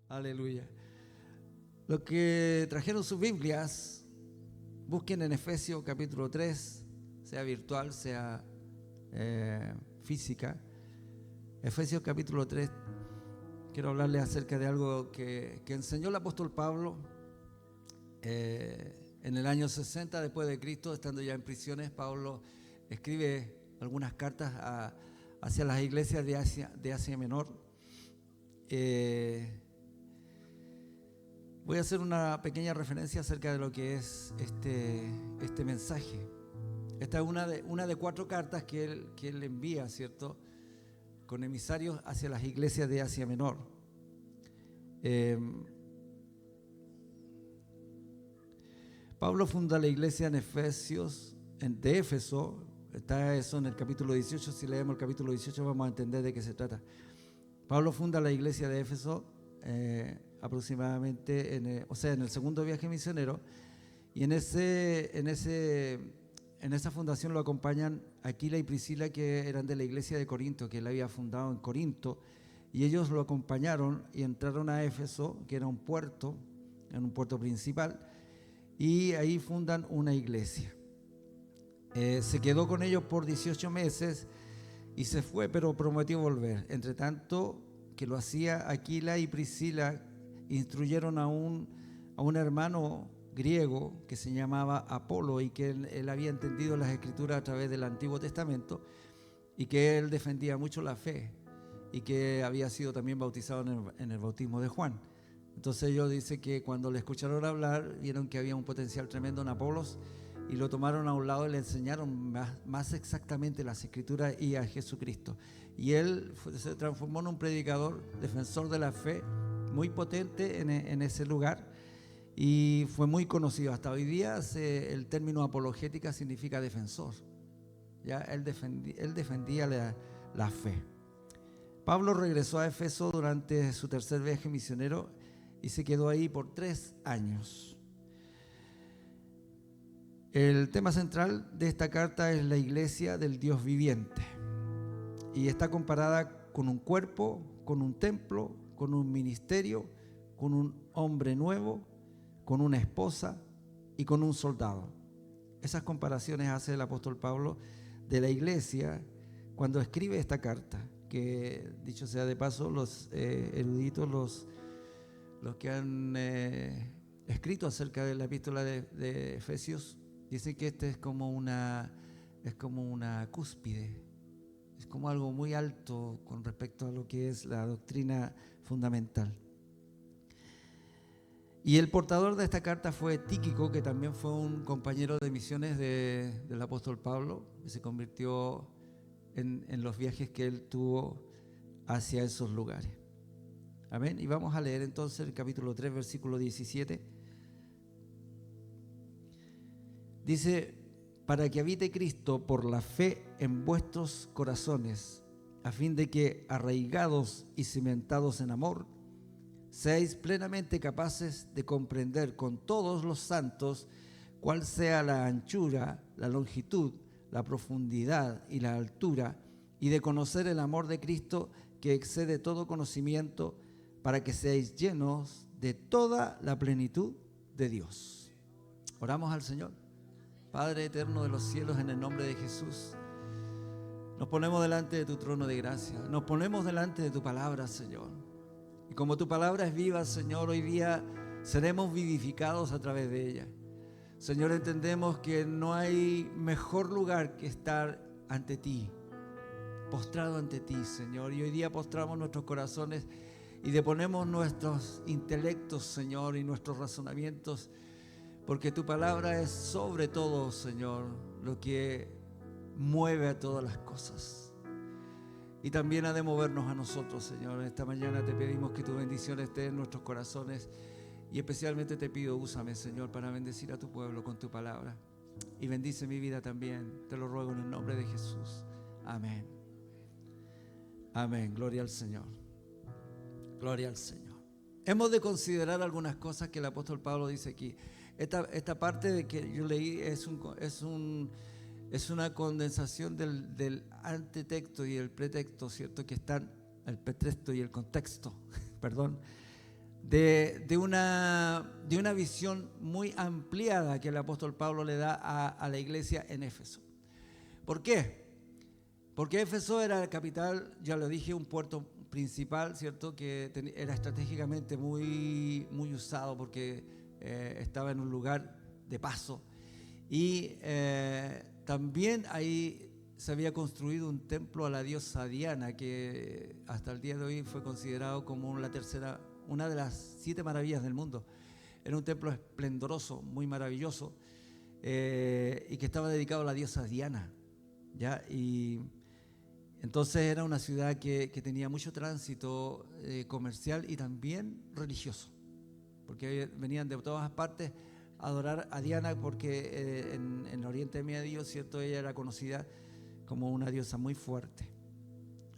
Aleluya. Los que trajeron sus Biblias, busquen en Efesios capítulo 3, sea virtual, sea física. Efesios capítulo 3, quiero hablarles acerca de algo que enseñó el apóstol Pablo en el año 60 después de Cristo, estando ya en prisiones. Pablo escribe algunas cartas hacia las iglesias de Asia Menor. Voy a hacer una pequeña referencia acerca de lo que es este mensaje. Esta es una de 4 cartas que él envía, ¿cierto?, con emisarios hacia las iglesias de Asia Menor. Pablo funda la iglesia en de Éfeso. Está eso en el capítulo 18. Si leemos el capítulo 18 vamos a entender de qué se trata. Pablo funda la iglesia de Éfeso aproximadamente en el segundo viaje misionero, y en esa fundación lo acompañan Aquila y Priscila, que eran de la iglesia de Corinto, que él había fundado en Corinto, y ellos lo acompañaron y entraron a Éfeso, que era un puerto principal, y ahí fundan una iglesia. Se quedó con ellos por 18 meses y se fue, pero prometió volver. Entre tanto que lo hacía, Aquila y Priscila instruyeron a un hermano griego que se llamaba Apolo, y que él había entendido las escrituras a través del Antiguo Testamento, y que él defendía mucho la fe, y que había sido también bautizado en el bautismo de Juan. Entonces ellos dicen que cuando le escucharon hablar, vieron que había un potencial tremendo en Apolos, y lo tomaron a un lado y le enseñaron más exactamente las escrituras y a Jesucristo. Y él se transformó en un predicador, defensor de la fe, muy potente en ese lugar, y fue muy conocido. Hasta hoy día el término apologética significa defensor. Ya él defendía la fe. Pablo regresó a Éfeso durante su tercer viaje misionero y se quedó ahí por 3 años. El tema central de esta carta es la iglesia del Dios viviente, y está comparada con un cuerpo, con un templo, con un ministerio, con un hombre nuevo, con una esposa y con un soldado. Esas comparaciones hace el apóstol Pablo de la iglesia cuando escribe esta carta, que dicho sea de paso, los eruditos, los que han escrito acerca de la epístola de Efesios, dicen que este es como una cúspide, es como algo muy alto con respecto a lo que es la doctrina fundamental. Y el portador de esta carta fue Tíquico, que también fue un compañero de misiones del apóstol Pablo, que se convirtió en los viajes que él tuvo hacia esos lugares. Amén. Y vamos a leer entonces el capítulo 3, versículo 17. Dice: para que habite Cristo por la fe en vuestros corazones, a fin de que, arraigados y cimentados en amor, seáis plenamente capaces de comprender con todos los santos cuál sea la anchura, la longitud, la profundidad y la altura, y de conocer el amor de Cristo que excede todo conocimiento, para que seáis llenos de toda la plenitud de Dios. Oramos al Señor. Padre eterno de los cielos, en el nombre de Jesús, nos ponemos delante de tu trono de gracia, nos ponemos delante de tu palabra, Señor. Y como tu palabra es viva, Señor, hoy día seremos vivificados a través de ella. Señor, entendemos que no hay mejor lugar que estar ante ti, postrado ante ti, Señor. Y hoy día postramos nuestros corazones y deponemos nuestros intelectos, Señor, y nuestros razonamientos, porque tu palabra es sobre todo, Señor, lo que mueve a todas las cosas. Y también ha de movernos a nosotros, Señor. Esta mañana te pedimos que tu bendición esté en nuestros corazones, y especialmente te pido, úsame, Señor, para bendecir a tu pueblo con tu palabra. Y bendice mi vida también, te lo ruego en el nombre de Jesús. Amén. Amén. Gloria al Señor. Gloria al Señor. Hemos de considerar algunas cosas que el apóstol Pablo dice aquí. Esta parte de que yo leí es una condensación del antetexto y el pretexto, ¿cierto? Que están el pretexto y el contexto, perdón, de una visión muy ampliada que el apóstol Pablo le da a la iglesia en Éfeso. ¿Por qué? Porque Éfeso era la capital, ya lo dije, un puerto principal, ¿cierto? Que era estratégicamente muy, muy usado porque estaba en un lugar de paso. Y también ahí se había construido un templo a la diosa Diana, que hasta el día de hoy fue considerado como una de las 7 maravillas del mundo. Era un templo esplendoroso, muy maravilloso, y que estaba dedicado a la diosa Diana, ¿ya? Y entonces era una ciudad que tenía mucho tránsito comercial y también religioso, porque venían de todas partes a adorar a Diana, porque en Oriente Medio, ¿cierto?, ella era conocida como una diosa muy fuerte.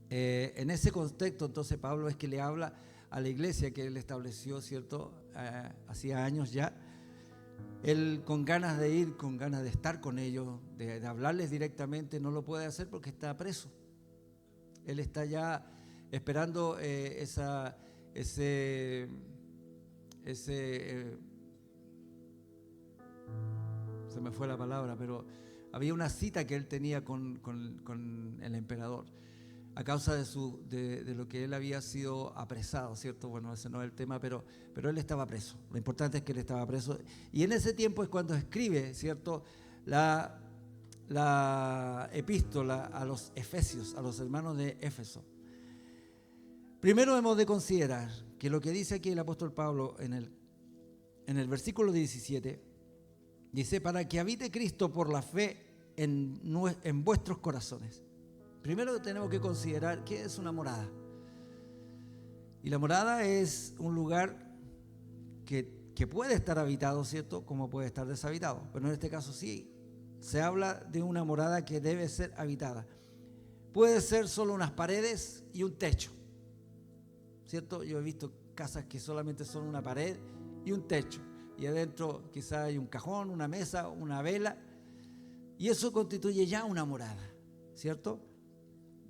En ese contexto, entonces, Pablo es que le habla a la iglesia que él estableció, ¿cierto?, hacía años ya. Él con ganas de ir, con ganas de estar con ellos, de hablarles directamente, no lo puede hacer porque está preso. Él está ya esperando se me fue la palabra, pero había una cita que él tenía con el emperador a causa de lo que él había sido apresado, ¿cierto? Bueno, ese no es el tema, pero él estaba preso. Lo importante es que él estaba preso. Y en ese tiempo es cuando escribe, ¿cierto?, la epístola a los Efesios, a los hermanos de Éfeso. Primero hemos de considerar que lo que dice aquí el apóstol Pablo en el versículo 17, dice: para que habite Cristo por la fe en vuestros corazones. Primero tenemos que considerar qué es una morada. Y la morada es un lugar que puede estar habitado, ¿cierto?, como puede estar deshabitado. Pero en este caso sí, se habla de una morada que debe ser habitada. Puede ser solo unas paredes y un techo, ¿cierto? Yo he visto casas que solamente son una pared y un techo, y adentro quizá hay un cajón, una mesa, una vela, y eso constituye ya una morada, ¿cierto?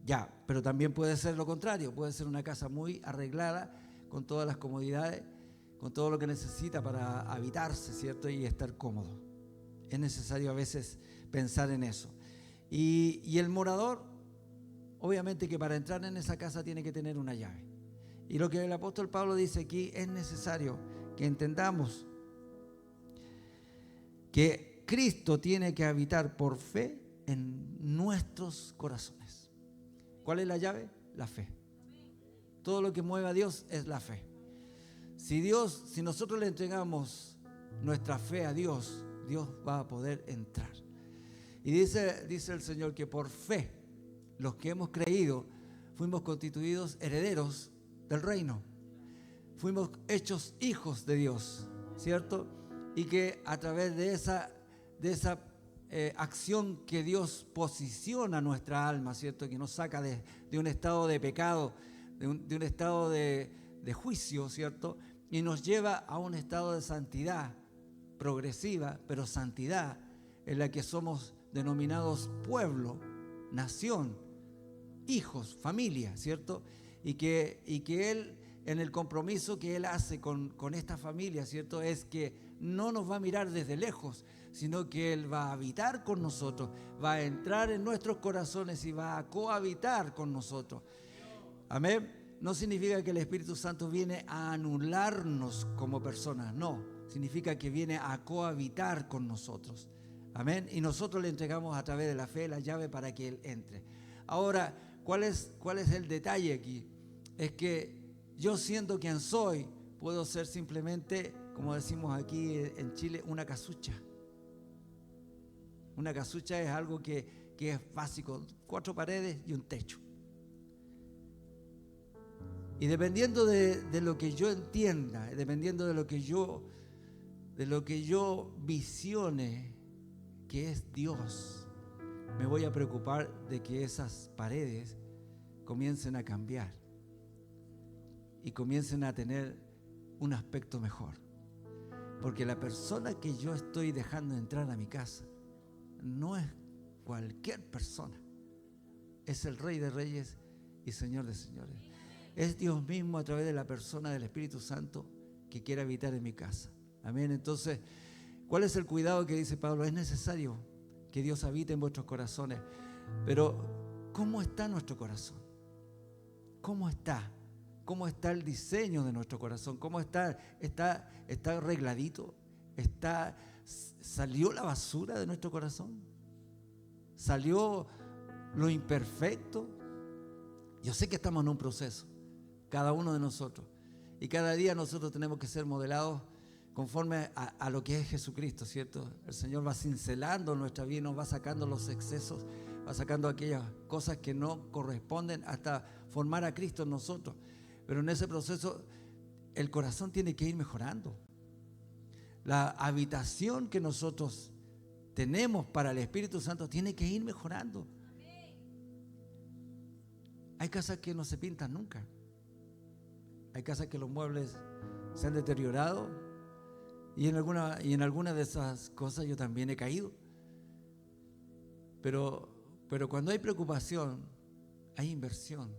Ya, pero también puede ser lo contrario, puede ser una casa muy arreglada, con todas las comodidades, con todo lo que necesita para habitarse, ¿cierto?, y estar cómodo. Es necesario a veces pensar en eso. Y el morador, obviamente que para entrar en esa casa tiene que tener una llave. Y lo que el apóstol Pablo dice aquí, es necesario que entendamos que Cristo tiene que habitar por fe en nuestros corazones. ¿Cuál es la llave? La fe. Todo lo que mueve a Dios es la fe. Si nosotros le entregamos nuestra fe a Dios, Dios va a poder entrar. Y dice el Señor que por fe, los que hemos creído, fuimos constituidos herederos del reino. Fuimos hechos hijos de Dios, ¿cierto? Y que a través de esa acción que Dios posiciona nuestra alma, ¿cierto?, que nos saca de un estado de pecado, de un estado de juicio, ¿cierto?, y nos lleva a un estado de santidad progresiva, pero santidad en la que somos denominados pueblo, nación, hijos, familia, ¿cierto? Y que Él, en el compromiso que Él hace con esta familia, ¿cierto?, es que no nos va a mirar desde lejos, sino que Él va a habitar con nosotros, va a entrar en nuestros corazones y va a cohabitar con nosotros. Amén. No significa que el Espíritu Santo viene a anularnos como personas, no. Significa que viene a cohabitar con nosotros. Amén. Y nosotros le entregamos a través de la fe la llave para que Él entre. Ahora, ¿cuál es el detalle aquí? Es que yo, siendo quien soy, puedo ser simplemente, como decimos aquí en Chile, una casucha. Una casucha es algo que es básico, 4 paredes y un techo. Y dependiendo de lo que yo entienda, dependiendo de lo que yo visione que es Dios, me voy a preocupar de que esas paredes comiencen a cambiar y comiencen a tener un aspecto mejor. Porque la persona que yo estoy dejando entrar a mi casa no es cualquier persona, es el Rey de Reyes y Señor de Señores. Es Dios mismo a través de la persona del Espíritu Santo que quiere habitar en mi casa. Amén. Entonces, ¿cuál es el cuidado que dice Pablo? Es necesario que Dios habite en vuestros corazones. Pero, ¿cómo está nuestro corazón? ¿Cómo está? ¿Cómo está el diseño de nuestro corazón? ¿Cómo está? ¿Está arregladito? ¿Salió la basura de nuestro corazón? ¿Salió lo imperfecto? Yo sé que estamos en un proceso, cada uno de nosotros. Y cada día nosotros tenemos que ser modelados conforme a lo que es Jesucristo, ¿cierto? El Señor va cincelando nuestra vida, nos va sacando los excesos, va sacando aquellas cosas que no corresponden hasta formar a Cristo en nosotros. Pero en ese proceso el corazón tiene que ir mejorando. La habitación que nosotros tenemos para el Espíritu Santo tiene que ir mejorando. Hay casas que no se pintan nunca. Hay casas que los muebles se han deteriorado y en alguna de esas cosas yo también he caído. Pero cuando hay preocupación, hay inversión.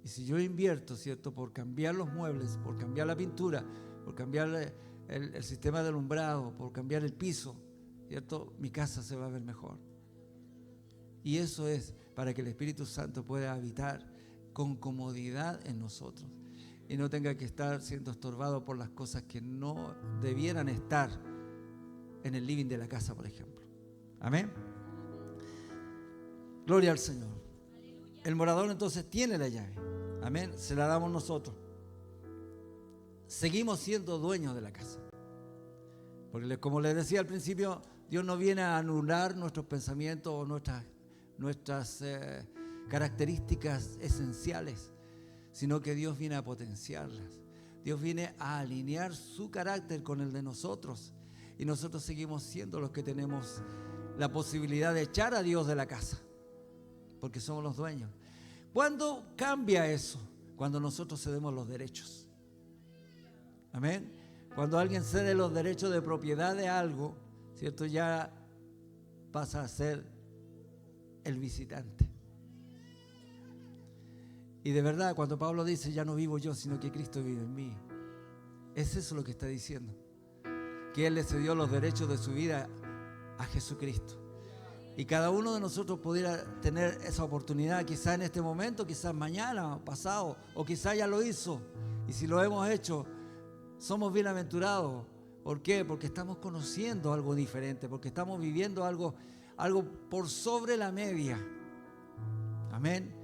Y si yo invierto, ¿cierto?, por cambiar los muebles, por cambiar la pintura, por cambiar el sistema de alumbrado, por cambiar el piso, ¿cierto?, mi casa se va a ver mejor. Y eso es para que el Espíritu Santo pueda habitar con comodidad en nosotros y no tenga que estar siendo estorbado por las cosas que no debieran estar en el living de la casa, por ejemplo. Amén. Gloria al Señor. El morador entonces tiene la llave. Amén. Se la damos nosotros. Seguimos siendo dueños de la casa. Porque como les decía al principio, Dios no viene a anular nuestros pensamientos o nuestras características esenciales, sino que Dios viene a potenciarlas. Dios viene a alinear su carácter con el de nosotros y nosotros seguimos siendo los que tenemos la posibilidad de echar a Dios de la casa, porque somos los dueños. ¿Cuándo cambia eso? Cuando nosotros cedemos los derechos. Amén. Cuando alguien cede los derechos de propiedad de algo, ¿cierto?, ya pasa a ser el visitante. Y de verdad, cuando Pablo dice, ya no vivo yo, sino que Cristo vive en mí, es eso lo que está diciendo. Que Él le cedió los derechos de su vida a Jesucristo. Y cada uno de nosotros pudiera tener esa oportunidad, quizá en este momento, quizás mañana, pasado, o quizá ya lo hizo. Y si lo hemos hecho, somos bienaventurados. ¿Por qué? Porque estamos conociendo algo diferente, porque estamos viviendo algo por sobre la media. Amén.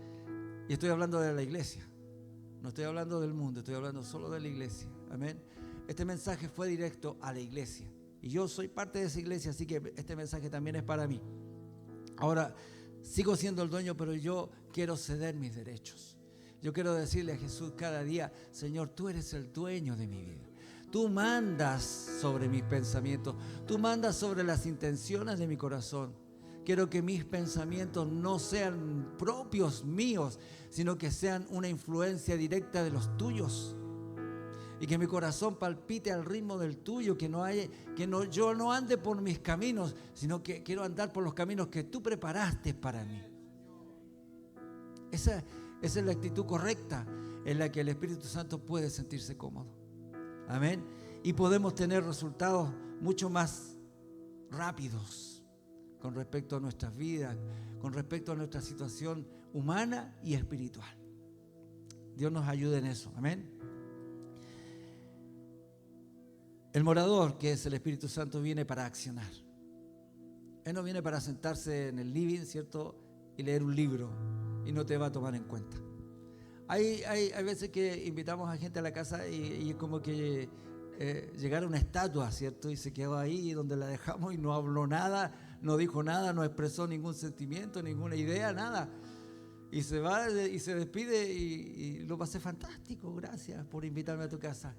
Y estoy hablando de la iglesia. No estoy hablando del mundo, estoy hablando solo de la iglesia. Amén. Este mensaje fue directo a la iglesia. Y yo soy parte de esa iglesia, así que este mensaje también es para mí. Ahora, sigo siendo el dueño, pero yo quiero ceder mis derechos. Yo quiero decirle a Jesús cada día, Señor, tú eres el dueño de mi vida. Tú mandas sobre mis pensamientos. Tú mandas sobre las intenciones de mi corazón. Quiero que mis pensamientos no sean propios míos, sino que sean una influencia directa de los tuyos. Y que mi corazón palpite al ritmo del tuyo, yo no ande por mis caminos, sino que quiero andar por los caminos que tú preparaste para mí. Esa es la actitud correcta en la que el Espíritu Santo puede sentirse cómodo. Amén. Y podemos tener resultados mucho más rápidos con respecto a nuestras vidas, con respecto a nuestra situación humana y espiritual. Dios nos ayude en eso. Amén. El morador, que es el Espíritu Santo, viene para accionar. Él no viene para sentarse en el living, ¿cierto?, y leer un libro y no te va a tomar en cuenta. Hay veces que invitamos a gente a la casa y es como que llegara una estatua, ¿cierto?, y se quedó ahí donde la dejamos y no habló nada, no dijo nada, no expresó ningún sentimiento, ninguna idea, nada. Y se va y se despide y lo pasé fantástico, gracias por invitarme a tu casa.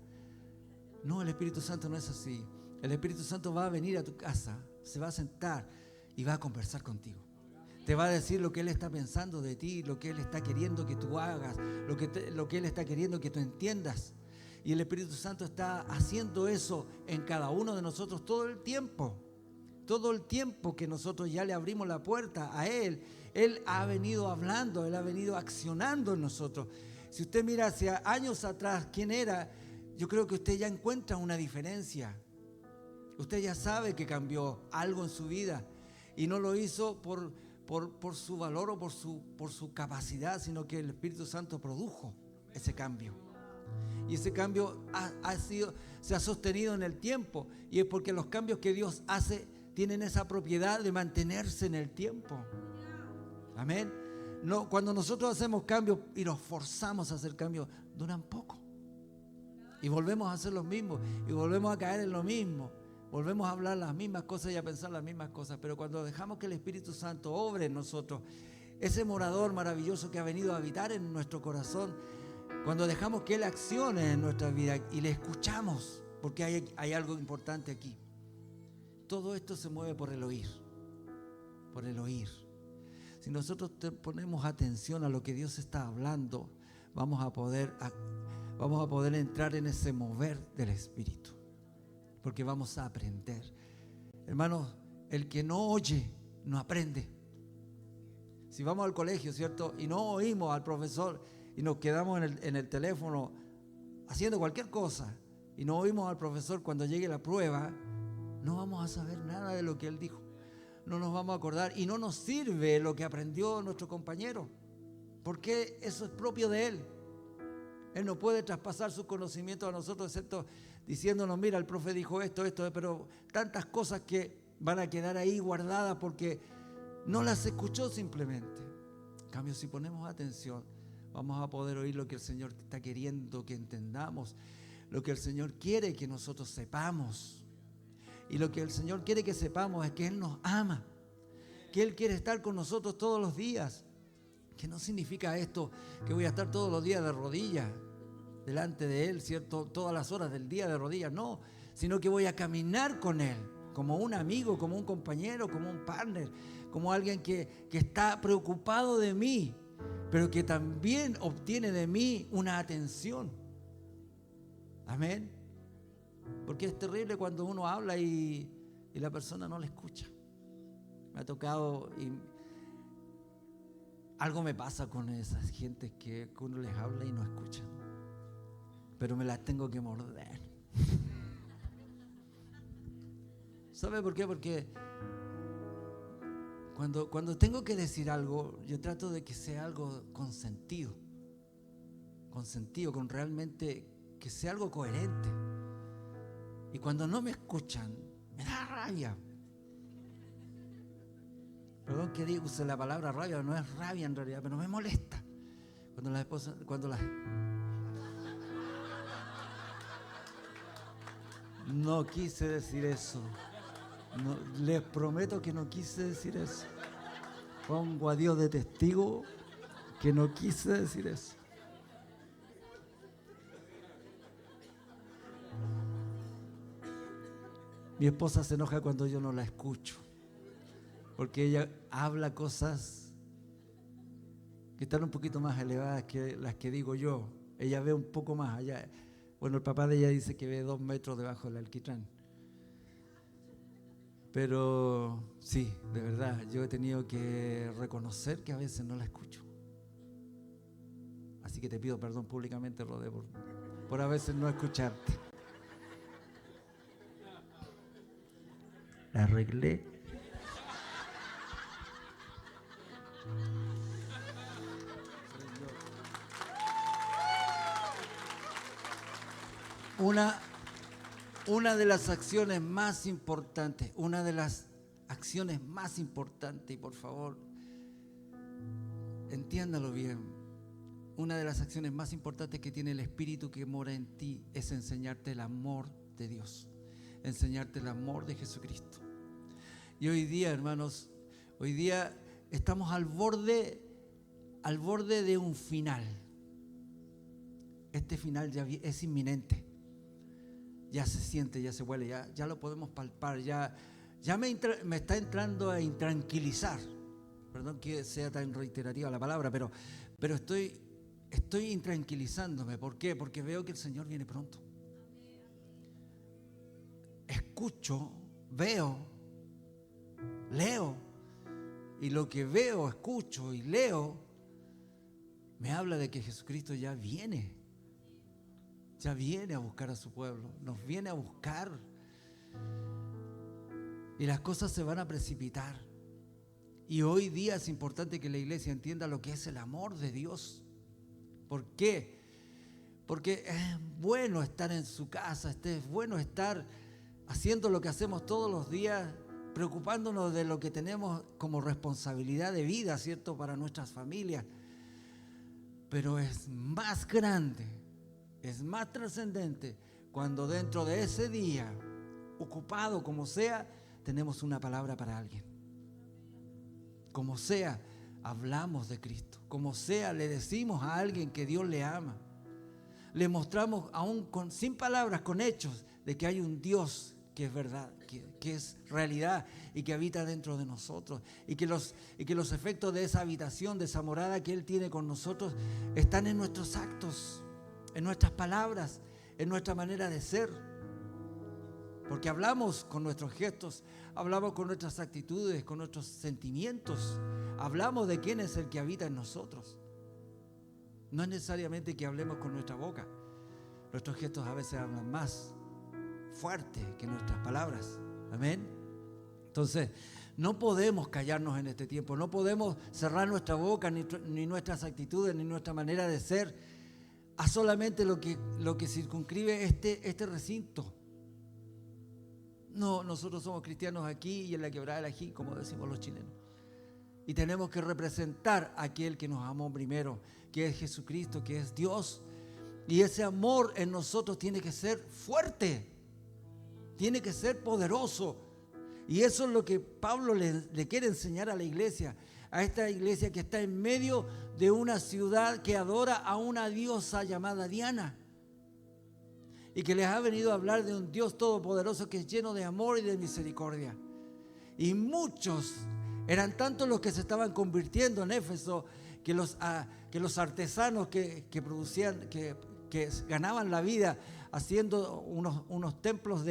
No, el Espíritu Santo no es así. El Espíritu Santo va a venir a tu casa, se va a sentar y va a conversar contigo. Te va a decir lo que Él está pensando de ti, lo que Él está queriendo que tú hagas, lo que Él está queriendo que tú entiendas. Y el Espíritu Santo está haciendo eso en cada uno de nosotros todo el tiempo. Todo el tiempo que nosotros ya le abrimos la puerta a Él, Él ha venido hablando, Él ha venido accionando en nosotros. Si usted mira hacia años atrás, ¿quién era? yo creo que usted ya encuentra una diferencia. Usted ya sabe que cambió algo en su vida y no lo hizo por su valor o por su capacidad, sino que el Espíritu Santo produjo ese cambio. Y ese cambio se ha sostenido en el tiempo, y es porque los cambios que Dios hace tienen esa propiedad de mantenerse en el tiempo. Amén. No, cuando nosotros hacemos cambios y nos forzamos a hacer cambios, duran poco. Y volvemos a hacer lo mismo, y volvemos a caer en lo mismo. Volvemos a hablar las mismas cosas y a pensar las mismas cosas. Pero cuando dejamos que el Espíritu Santo obre en nosotros, ese morador maravilloso que ha venido a habitar en nuestro corazón, cuando dejamos que Él accione en nuestra vida y le escuchamos, porque hay algo importante aquí. Todo esto se mueve por el oír. Por el oír. Si nosotros ponemos atención a lo que Dios está hablando, vamos a poder entrar en ese mover del Espíritu. Porque vamos a aprender. Hermanos, el que no oye, no aprende. Si vamos al colegio, ¿cierto? Y no oímos al profesor y nos quedamos en el teléfono haciendo cualquier cosa y no oímos al profesor cuando llegue la prueba, no vamos a saber nada de lo que él dijo. No nos vamos a acordar y no nos sirve lo que aprendió nuestro compañero, porque eso es propio de él. Él no puede traspasar sus conocimientos a nosotros, excepto diciéndonos, mira, el profe dijo esto, pero tantas cosas que van a quedar ahí guardadas porque no las escuchó simplemente. En cambio, si ponemos atención, vamos a poder oír lo que el Señor está queriendo que entendamos, lo que el Señor quiere que nosotros sepamos. Y lo que el Señor quiere que sepamos es que Él nos ama, que Él quiere estar con nosotros todos los días. Que no significa esto que voy a estar todos los días de rodillas delante de Él, ¿cierto? Todas las horas del día de rodillas, no, sino que voy a caminar con Él, como un amigo, como un compañero, como un partner, como alguien que está preocupado de mí, pero que también obtiene de mí una atención. Amén. Porque es terrible cuando uno habla y la persona no le escucha. Me ha tocado y algo me pasa con esas gentes que uno les habla y no escuchan. Pero me las tengo que morder. ¿Sabe por qué? Porque cuando tengo que decir algo, yo trato de que sea algo con sentido, con realmente que sea algo coherente. Y cuando no me escuchan, me da rabia. Perdón que use la palabra rabia, no es rabia en realidad, pero me molesta. Cuando las esposas, No quise decir eso. No, les prometo que no quise decir eso. Pongo a Dios de testigo que no quise decir eso. Mi esposa se enoja cuando yo no la escucho, porque ella habla cosas que están un poquito más elevadas que las que digo yo. Ella ve un poco más allá. Bueno, el papá de ella dice que ve 2 metros debajo del alquitrán. Pero sí, de verdad, yo he tenido que reconocer que a veces no la escucho. Así que te pido perdón públicamente, Rodé, por a veces no escucharte. La arreglé. Una de las acciones más importantes, y por favor, entiéndalo bien, una de las acciones más importantes que tiene el Espíritu que mora en ti es enseñarte el amor de Dios, enseñarte el amor de Jesucristo. Y hoy día, hermanos, estamos al borde de un final. Este final ya es inminente. Ya se siente, ya se huele, ya lo podemos palpar, ya me está entrando a intranquilizar. Perdón que sea tan reiterativa la palabra, pero estoy intranquilizándome. ¿Por qué? Porque veo que el Señor viene pronto. Escucho, veo, leo, y lo que veo, escucho y leo me habla de que Jesucristo ya viene. ya viene a buscar a su pueblo, nos viene a buscar. Y las cosas se van a precipitar. Y hoy día es importante que la iglesia entienda lo que es el amor de Dios. ¿Por qué? Porque es bueno estar en su casa, es bueno estar haciendo lo que hacemos todos los días, preocupándonos de lo que tenemos como responsabilidad de vida, ¿cierto?, para nuestras familias. Pero es más grande, es más trascendente cuando dentro de ese día, ocupado como sea, tenemos una palabra para alguien. Como sea, hablamos de Cristo. Como sea, le decimos a alguien que Dios le ama. Le mostramos aún sin palabras, con hechos, de que hay un Dios que es verdad, que es realidad y que habita dentro de nosotros. Y que los efectos de esa habitación, de esa morada que Él tiene con nosotros, están en nuestros actos, en nuestras palabras, en nuestra manera de ser. Porque hablamos con nuestros gestos, hablamos con nuestras actitudes, con nuestros sentimientos. Hablamos de quién es el que habita en nosotros. No es necesariamente que hablemos con nuestra boca. Nuestros gestos a veces hablan más fuerte que nuestras palabras. Amén. Entonces, no podemos callarnos en este tiempo. No podemos cerrar nuestra boca, ni nuestras actitudes, ni nuestra manera de ser a solamente lo que circunscribe este recinto. No, nosotros somos cristianos aquí y en la quebrada del Ají, como decimos los chilenos. Y tenemos que representar a aquel que nos amó primero, que es Jesucristo, que es Dios. Y ese amor en nosotros tiene que ser fuerte, tiene que ser poderoso. Y eso es lo que Pablo le quiere enseñar a la iglesia, a esta iglesia que está en medio de una ciudad que adora a una diosa llamada Diana. Y que les ha venido a hablar de un Dios todopoderoso que es lleno de amor y de misericordia. Y muchos, eran tantos los que se estaban convirtiendo en Éfeso, que los artesanos que producían, que ganaban la vida haciendo unos templos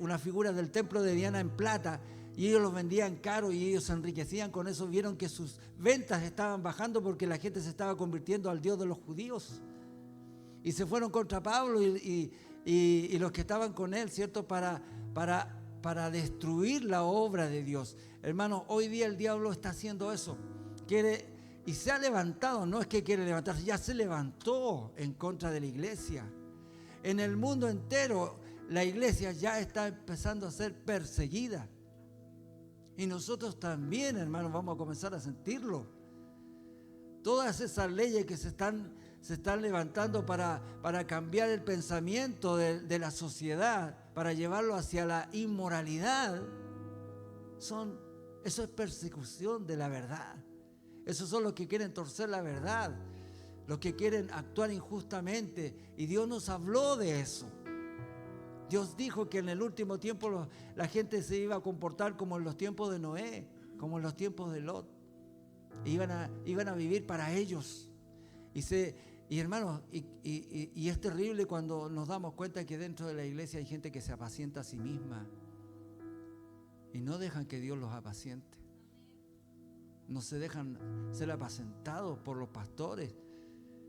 una figura del templo de Diana en plata, y ellos los vendían caro y ellos se enriquecían con eso. Vieron que sus ventas estaban bajando porque la gente se estaba convirtiendo al Dios de los judíos. Y se fueron contra Pablo y los que estaban con él, ¿cierto?, para destruir la obra de Dios. Hermano, hoy día el diablo está haciendo eso. Y se ha levantado, no es que quiere levantarse, ya se levantó en contra de la iglesia. En el mundo entero, la iglesia ya está empezando a ser perseguida. Y nosotros también, hermanos, vamos a comenzar a sentirlo. Todas esas leyes que se están levantando para cambiar el pensamiento de la sociedad, para llevarlo hacia la inmoralidad, eso es persecución de la verdad. Esos son los que quieren torcer la verdad, los que quieren actuar injustamente. Y Dios nos habló de eso. Dios dijo que en el último tiempo la gente se iba a comportar como en los tiempos de Noé, como en los tiempos de Lot. Iban a vivir para ellos. Y hermanos, y es terrible cuando nos damos cuenta que dentro de la iglesia hay gente que se apacienta a sí misma y no dejan que Dios los apaciente. No se dejan ser apacentados por los pastores,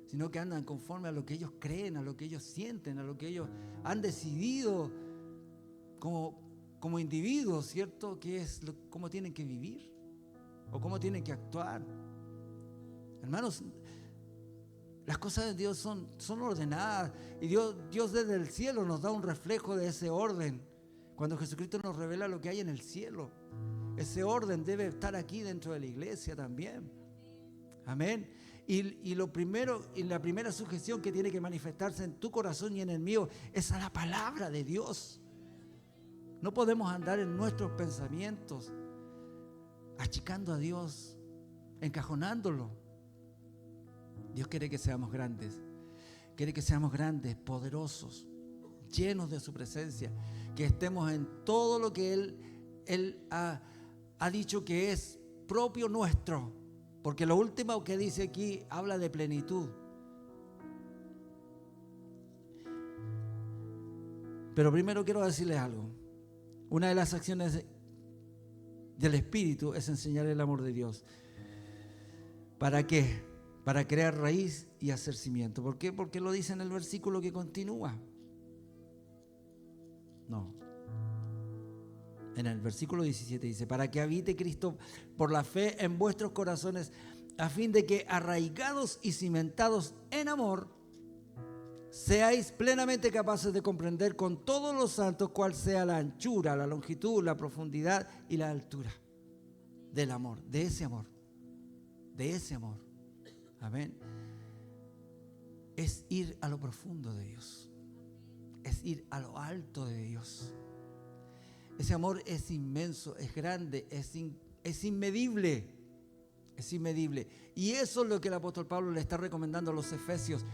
sino que andan conforme a lo que ellos creen, a lo que ellos sienten, a lo que ellos han decidido como individuos, ¿cierto? Que es cómo tienen que vivir o cómo tienen que actuar. Hermanos, las cosas de Dios son ordenadas, y Dios desde el cielo nos da un reflejo de ese orden. Cuando Jesucristo nos revela lo que hay en el cielo, ese orden debe estar aquí dentro de la iglesia también. Amén. Y la primera sujeción que tiene que manifestarse en tu corazón y en el mío es a la palabra de Dios. No podemos andar en nuestros pensamientos achicando a Dios, encajonándolo. Dios quiere que seamos grandes, poderosos, llenos de su presencia, que estemos en todo lo que Él ha dicho que es propio nuestro, porque lo último que dice aquí habla de plenitud. Pero primero quiero decirles algo. Una de las acciones del Espíritu es enseñar el amor de Dios. ¿Para qué? para crear raíz y hacer cimiento. ¿Por qué? Porque lo dice en el versículo que continúa. No. En el versículo 17 dice, para que habite Cristo por la fe en vuestros corazones, a fin de que arraigados y cimentados en amor, seáis plenamente capaces de comprender con todos los santos cuál sea la anchura, la longitud, la profundidad y la altura del amor, de ese amor, de ese amor. Amén. Es ir a lo profundo de Dios, es ir a lo alto de Dios. Ese amor es inmenso, es grande, es inmedible, es inmedible. Y eso es lo que el apóstol Pablo le está recomendando a los efesios.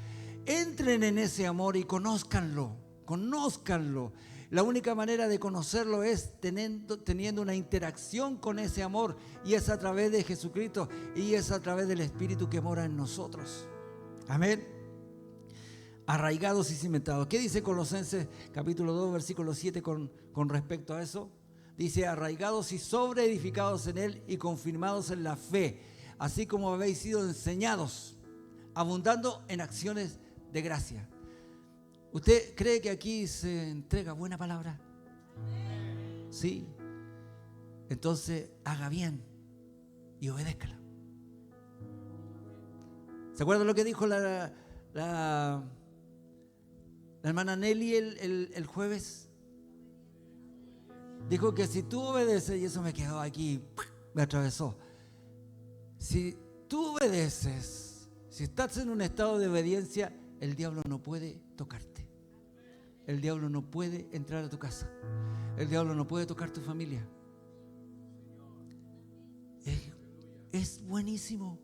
Entren en ese amor y conózcanlo, conózcanlo. La única manera de conocerlo es teniendo una interacción con ese amor, y es a través de Jesucristo y es a través del Espíritu que mora en nosotros. Amén. Arraigados y cimentados. ¿Qué dice Colosenses capítulo 2 versículo 7 con respecto a eso? Dice, arraigados y sobreedificados en Él y confirmados en la fe, así como habéis sido enseñados, abundando en acciones de gracia. ¿Usted cree que aquí se entrega buena palabra? Sí. Entonces haga bien y obedézcala. ¿Se acuerdan lo que dijo la hermana Nelly el jueves? Dijo que si tú obedeces, y eso me quedó aquí, me atravesó. Si tú obedeces, si estás en un estado de obediencia, el diablo no puede tocarte. El diablo no puede entrar a tu casa. El diablo no puede tocar tu familia. Es buenísimo.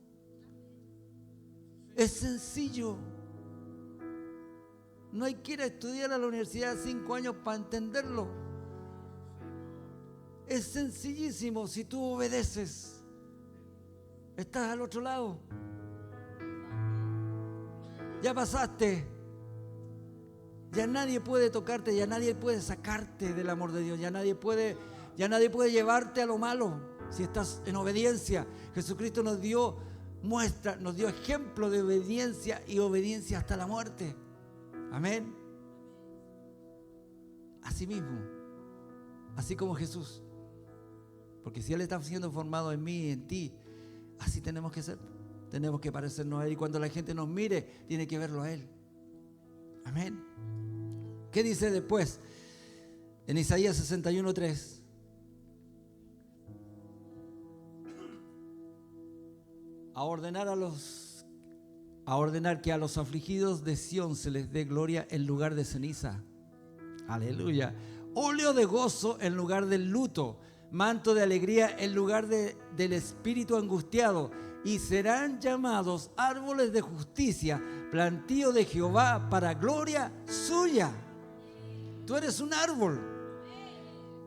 Es sencillo. No hay que ir a estudiar a la universidad 5 años para entenderlo. Es sencillísimo. Si tú obedeces, estás al otro lado. Ya pasaste. Ya nadie puede tocarte, ya nadie puede sacarte del amor de Dios, ya nadie puede llevarte a lo malo si estás en obediencia. Jesucristo nos dio muestra, nos dio ejemplo de obediencia y obediencia hasta la muerte. Amén. Así mismo, así como Jesús. Porque si Él está siendo formado en mí y en ti, así tenemos que ser. Tenemos que parecernos a Él, y cuando la gente nos mire, tiene que verlo a Él. Amén. ¿Qué dice después? En Isaías 61:3. A ordenar que a los afligidos de Sión se les dé gloria en lugar de ceniza. Aleluya. Óleo de gozo en lugar del luto, manto de alegría en lugar del espíritu angustiado, y serán llamados árboles de justicia, plantío de Jehová para gloria suya. Tú eres un árbol,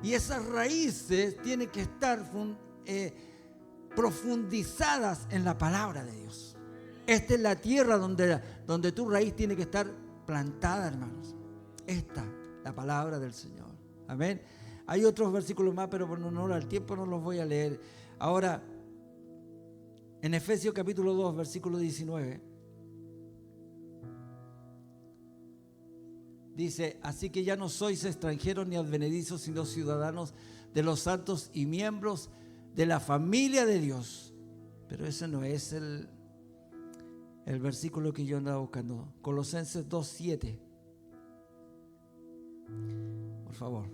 y esas raíces tienen que estar profundizadas en la palabra de Dios. Esta es la tierra donde tu raíz tiene que estar plantada, hermanos. Esta, la palabra del Señor. Amén. Hay otros versículos más, pero por honor al tiempo no los voy a leer. Ahora, en Efesios capítulo 2, versículo 19, dice, así que ya no sois extranjeros ni advenedizos, sino ciudadanos de los santos y miembros de la familia de Dios. Pero ese no es el versículo que yo andaba buscando. Colosenses 2:7. Por favor.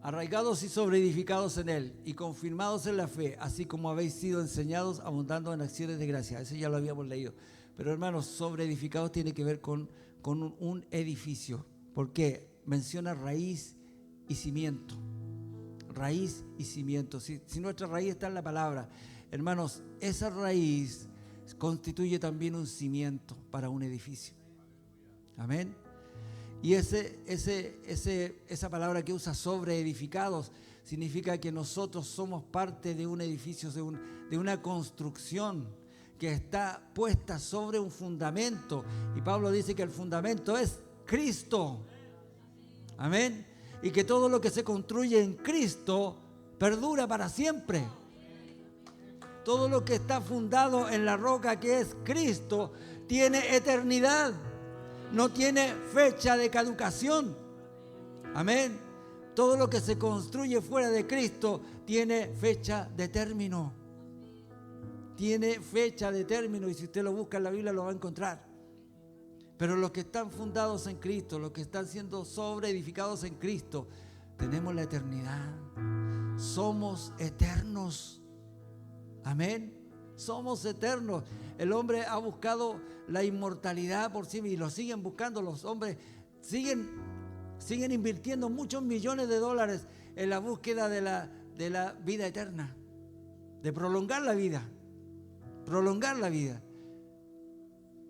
Arraigados y sobreedificados en Él y confirmados en la fe, así como habéis sido enseñados, abundando en acciones de gracia. Eso ya lo habíamos leído. Pero hermanos, sobreedificados tiene que ver con un edificio. ¿Por qué? Menciona raíz y cimiento. Raíz y cimiento. Si nuestra raíz está en la palabra, hermanos, esa raíz constituye también un cimiento para un edificio. Amén. Y esa palabra que usa, sobreedificados, significa que nosotros somos parte de un edificio, de una construcción que está puesta sobre un fundamento. Y Pablo dice que el fundamento es Cristo. Amén. Y que todo lo que se construye en Cristo perdura para siempre. todo lo que está fundado en la roca que es Cristo, tiene eternidad. No tiene fecha de caducación. Amén. Todo lo que se construye fuera de Cristo tiene fecha de término. Tiene fecha de término, y si usted lo busca en la Biblia lo va a encontrar. Pero los que están fundados en Cristo, los que están siendo sobreedificados en Cristo, tenemos la eternidad. Somos eternos. Amén. Somos eternos. El hombre ha buscado la inmortalidad por sí mismo y lo siguen buscando. Los hombres siguen invirtiendo muchos millones de dólares en la búsqueda de la vida eterna, de prolongar la vida. Prolongar la vida.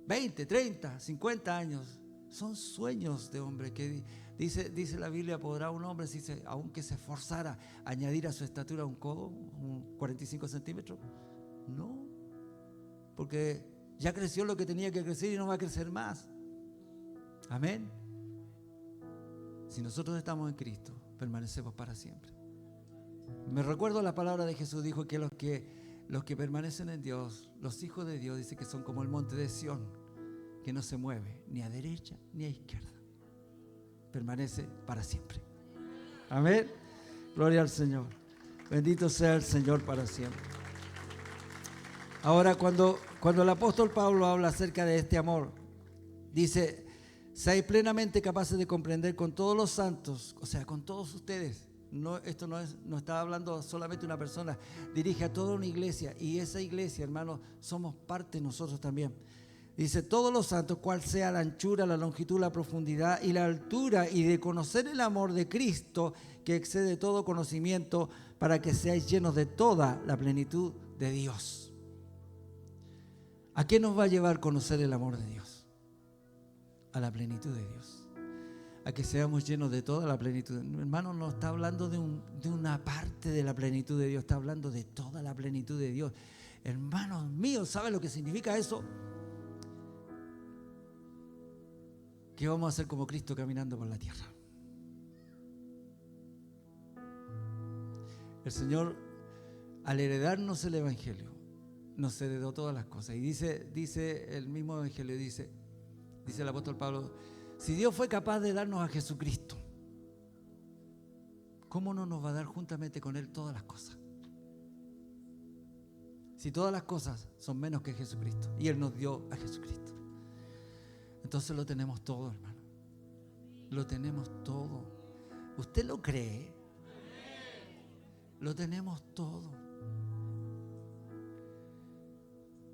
20, 30, 50 años. Son sueños de hombre que dice la Biblia, ¿podrá un hombre, aunque se esforzara, añadir a su estatura un codo, un 45 centímetros? No, porque ya creció lo que tenía que crecer y no va a crecer más. Amén. Si nosotros estamos en Cristo, permanecemos para siempre. Me recuerdo la palabra de Jesús, dijo que los que permanecen en Dios, los hijos de Dios, dice que son como el monte de Sión, que no se mueve ni a derecha ni a izquierda. Permanece para siempre. Amén. Gloria al Señor. Bendito sea el Señor para siempre. Ahora, cuando el apóstol Pablo habla acerca de este amor, dice: seáis plenamente capaces de comprender con todos los santos, o sea, con todos ustedes. No, esto no está hablando solamente una persona, dirige a toda una iglesia, y esa iglesia, hermanos, somos parte nosotros también. Dice: todos los santos, cual sea la anchura, la longitud, la profundidad y la altura, y de conocer el amor de Cristo, que excede todo conocimiento, para que seáis llenos de toda la plenitud de Dios. ¿A qué nos va a llevar conocer el amor de Dios? A la plenitud de Dios. A que seamos llenos de toda la plenitud. Hermano, no está hablando de una parte de la plenitud de Dios, está hablando de toda la plenitud de Dios. Hermanos míos, ¿sabe lo que significa eso? Que vamos a ser como Cristo caminando por la tierra. El Señor, al heredarnos el Evangelio, nos heredó todas las cosas. Y dice el mismo Evangelio, dice el apóstol Pablo: si Dios fue capaz de darnos a Jesucristo, ¿cómo no nos va a dar juntamente con Él todas las cosas? Si todas las cosas son menos que Jesucristo, y Él nos dio a Jesucristo, entonces lo tenemos todo, hermano. Lo tenemos todo. ¿Usted lo cree? Lo tenemos todo.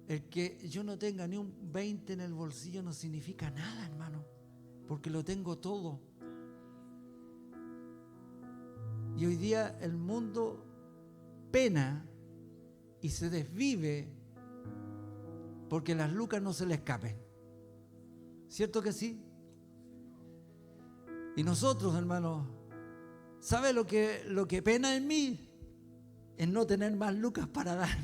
El que yo no tenga ni un 20 en el bolsillo no significa nada, hermano, porque lo tengo todo. Y hoy día el mundo pena y se desvive porque las lucas no se le escapen. ¿Cierto que sí? Y nosotros, hermano, ¿sabe lo que pena en mí? Es no tener más lucas para dar.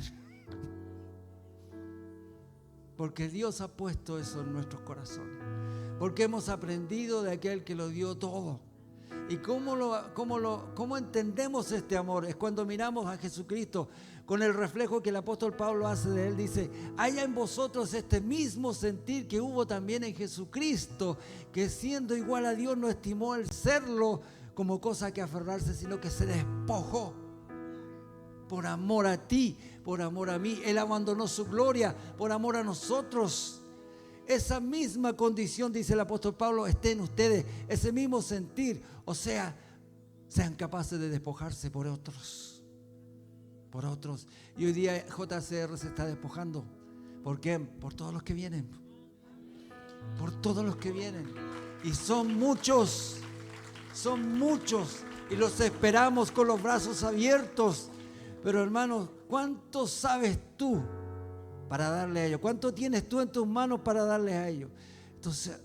Porque Dios ha puesto eso en nuestros corazones. Porque hemos aprendido de aquel que lo dio todo. ¿Y cómo entendemos este amor? Es cuando miramos a Jesucristo con el reflejo que el apóstol Pablo hace de él. Dice: haya en vosotros este mismo sentir que hubo también en Jesucristo, que siendo igual a Dios no estimó el serlo como cosa que aferrarse, sino que se despojó por amor a ti, por amor a mí. Él abandonó su gloria por amor a nosotros. Esa misma condición, dice el apóstol Pablo, esté en ustedes, ese mismo sentir. O sea, sean capaces de despojarse por otros. Por otros. Y hoy día JCR se está despojando. ¿Por qué? Por todos los que vienen. Por todos los que vienen. Y son muchos. Son muchos. Y los esperamos con los brazos abiertos. Pero hermanos, ¿cuánto sabes tú para darle a ellos? ¿Cuánto tienes tú en tus manos para darles a ellos? Entonces,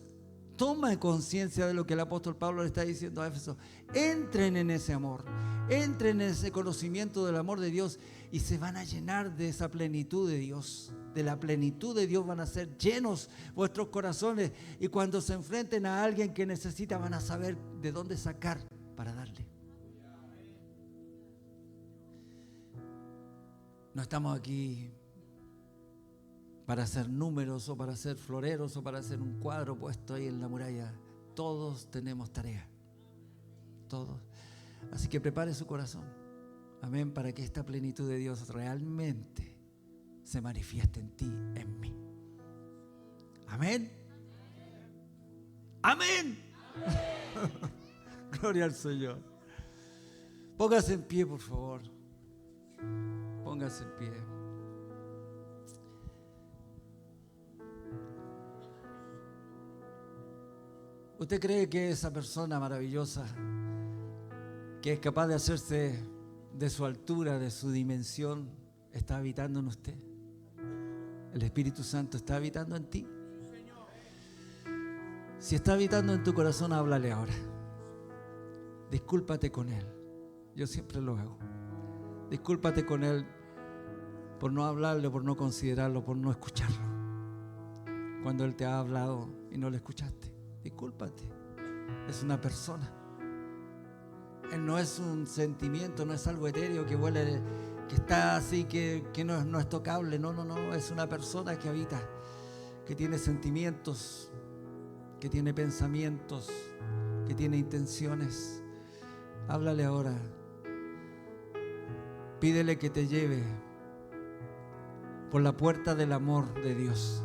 toma conciencia de lo que el apóstol Pablo le está diciendo a Éfeso. Entren en ese amor, entren en ese conocimiento del amor de Dios y se van a llenar de esa plenitud de Dios. De la plenitud de Dios van a ser llenos vuestros corazones, y cuando se enfrenten a alguien que necesita van a saber de dónde sacar para darle. No estamos aquí para hacer números o para hacer floreros o para hacer un cuadro puesto ahí en la muralla. Todos tenemos tarea. Todos. Así que prepare su corazón. Amén. Para que esta plenitud de Dios realmente se manifieste en ti, en mí. Amén. Amén. Gloria al Señor. Póngase en pie, por favor. Póngase en pie. ¿Usted cree que esa persona maravillosa, que es capaz de hacerse de su altura, de su dimensión, está habitando en usted? ¿El Espíritu Santo está habitando en ti? Si está habitando en tu corazón, háblale ahora. Discúlpate con Él. Yo siempre lo hago. Discúlpate con Él por no hablarle, por no considerarlo, por no escucharlo. Cuando Él te ha hablado y no le escuchaste, discúlpate. Es una persona. Él no es un sentimiento, no es algo etéreo que huele, que está así, que no es tocable. No, es una persona que habita, que tiene sentimientos, que tiene pensamientos, que tiene intenciones. Háblale ahora. Pídele que te lleve por la puerta del amor de Dios,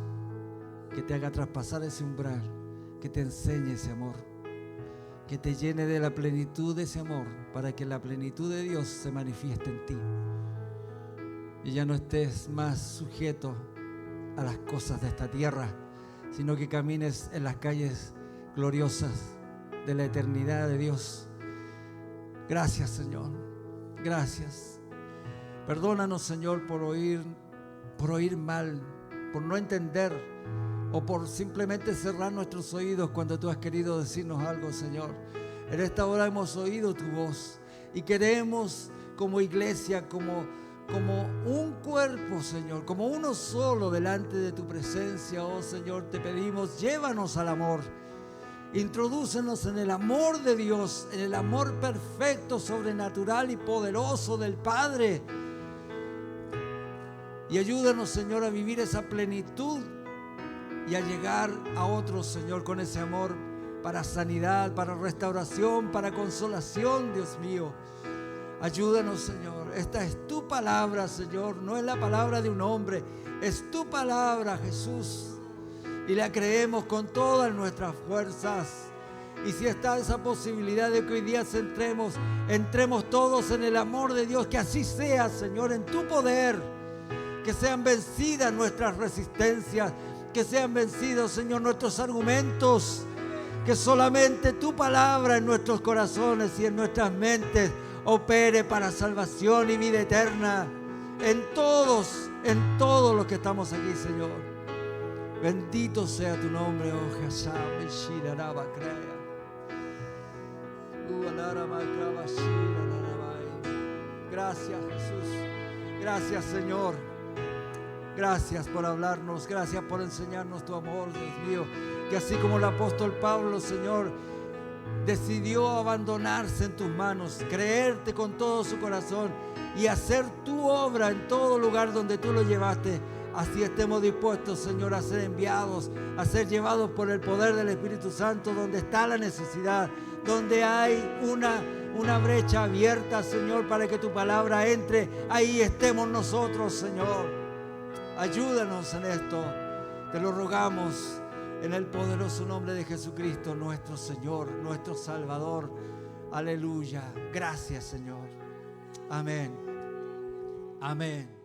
que te haga traspasar ese umbral, que te enseñe ese amor, que te llene de la plenitud de ese amor, para que la plenitud de Dios se manifieste en ti y ya no estés más sujeto a las cosas de esta tierra, sino que camines en las calles gloriosas de la eternidad de Dios. Gracias, Señor. Gracias. Perdónanos, Señor, por oír mal, por no entender o por simplemente cerrar nuestros oídos cuando tú has querido decirnos algo, Señor. En esta hora hemos oído tu voz y queremos, como iglesia, como un cuerpo, Señor, como uno solo delante de tu presencia, oh Señor, te pedimos, llévanos al amor. Introdúcenos en el amor de Dios, en el amor perfecto, sobrenatural y poderoso del Padre. Y ayúdanos, Señor, a vivir esa plenitud y a llegar a otros, Señor, con ese amor para sanidad, para restauración, para consolación, Dios mío. Ayúdanos, Señor. Esta es tu palabra, Señor. No es la palabra de un hombre, es tu palabra, Jesús. Y la creemos con todas nuestras fuerzas. Y si está esa posibilidad de que hoy día entremos todos en el amor de Dios, que así sea, Señor, en tu poder. Que sean vencidas nuestras resistencias, que sean vencidos, Señor, nuestros argumentos. Que solamente tu palabra en nuestros corazones y en nuestras mentes opere para salvación y vida eterna. En todos los que estamos aquí, Señor. Bendito sea tu nombre, oh Jesús. Gracias, Jesús. Gracias, Señor. Gracias por hablarnos. Gracias por enseñarnos tu amor, Dios mío. Que así como el apóstol Pablo, Señor, decidió abandonarse en tus manos, creerte con todo su corazón y hacer tu obra en todo lugar donde tú lo llevaste. Así estemos dispuestos, Señor, a ser enviados, a ser llevados por el poder del Espíritu Santo, donde está la necesidad, donde hay una brecha abierta, Señor, para que tu palabra entre. Ahí estemos nosotros, Señor. Ayúdanos en esto. Te lo rogamos en el poderoso nombre de Jesucristo, nuestro Señor, nuestro Salvador. Aleluya. Gracias, Señor. Amén. Amén.